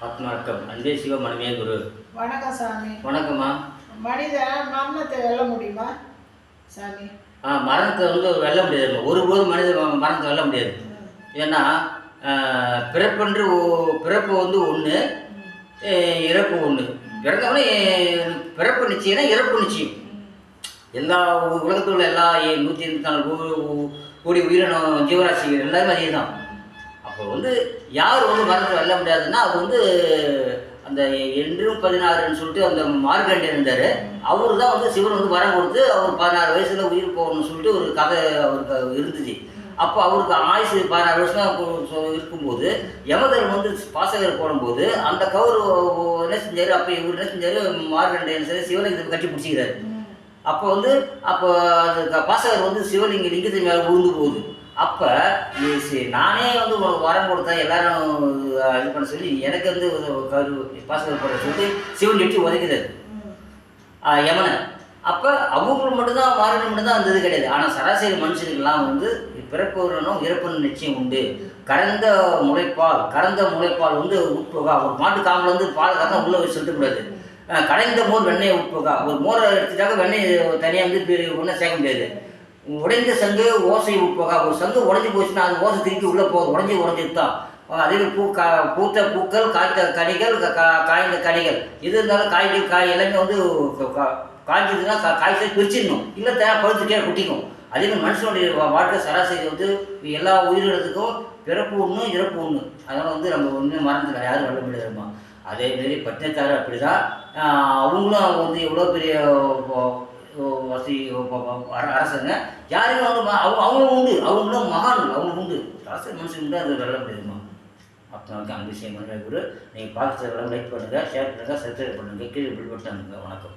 ஆத்மார்க்கம் அன்பே சிவ மனமே குரு. வணக்கம் சாமி. வணக்கம்மா. மனிதன் மரணத்தை வெல்ல முடியுமா சாமி? மரணத்தை வெல்ல முடியாது. ஒருபோதும் மரணத்தை வெல்ல முடியாது. ஏன்னா பிறப்பு ஒன்று, இறப்பு ஒன்று. பிறந்தவொடனே பிறப்பு நிச்சயம்னா இறப்பு நிச்சயம். எல்லா உலகத்தில் உள்ள எல்லா 184 கோடி உயிரினம் ஜீவராசிகள் எல்லாருமே அதே தான். அப்போ யார் மரணத்தை வெல்ல முடியாதுன்னா அது அந்த 8-16ன்னு சொல்லிட்டு அந்த மார்க்கண்டேயன் இருந்தார். அவர் தான் சிவன் வரம் கொடுத்து அவர் 16 வயசில் உயிர் போகணும்னு சொல்லிட்டு ஒரு கதை அவருக்கு இருந்துச்சு. அப்போ அவருக்கு ஆயுசு 16 வருஷம் தான் இருக்கும்போது யமதர்மன் பாசகர் போடும்போது அந்த கவர் என்ன செஞ்சார், அப்போ இவர் என்ன செஞ்சார், மார்க்கண்டேயன் சரி சிவலிங்கத்தை கட்டி பிடிச்சிக்கிறாரு. அப்போ அப்போ அது பாசகர் சிவலிங்க லிங்கத்தை மேலே உழுந்து போகுது. அப்போ நானே உனக்கு வரம் கொடுத்தேன் எல்லாரும் இது பண்ண சொல்லி எனக்கு பாசகர் போடுற சொல்லிட்டு சிவன் எட்டி உதைக்கிறார் யமனை. அப்போ அவங்களுக்கு மட்டும்தான் மாறுறது மட்டும்தான் அந்த இது கிடையாது. ஆனால் சராசரி மனுஷனுக்கெல்லாம் பிறப்புறனும் இறப்புன்னு நிச்சயம் உண்டு. கறந்த முளைப்பால் உட்போகா. ஒரு மாட்டு காம்பில் பால் கறந்தா உள்ளே வச்சு சொல்லிட்டு கடைந்த மோர் வெண்ணெயை உட்போகா. ஒரு மோரை எடுத்துட்டாக்க வெண்ணெய் தனியாக ஒன்றும் சேர்க்க முடியாது. உடைந்த சங்கு ஓசை உட்போகா. ஒரு சங்கு உடஞ்சி போச்சுன்னா அது ஓசை திருப்பி உள்ளே போகும். உடஞ்சி தான். அதே பூத்த பூக்கள், காய்த்த கனிகள், காய்ந்த கனிகள் எது இருந்தாலும் காய் எல்லாமே காய்ச்சதுன்னா காய்ச்சல் பிரிச்சிடணும். இல்லை தேவை பழுத்துக்கே குட்டிக்கும். அதே மாதிரி மனுஷனுடைய வாழ்க்கை சராசரி எல்லா உயிரினத்துக்கும் பிறப்பு ஒன்று இறப்பு ஒன்று. அதனால் நம்ம ஒன்றுமே மறந்துடலாம், யாரும் வெல்ல முடியாதுமா. அதேமாரி பட்டினத்தார் அப்படி தான். அவங்களும் எவ்வளோ பெரிய வசதி அரசங்க. யாருமே அவங்களும் உண்டு, அவங்களும் மகான்கள், அவங்க உண்டு. சராசரி மனுஷன் உண்டு, அது வெல்ல முடியாதுமா. அப்போ அந்த விஷயம் குரு. நீங்கள் பார்த்து லைக் பண்ணுங்கள், ஷேர் பண்ணுங்கள், சப்ஸ்கிரைப் பண்ணுங்கள், கீழே பில் பட்டன். வணக்கம்.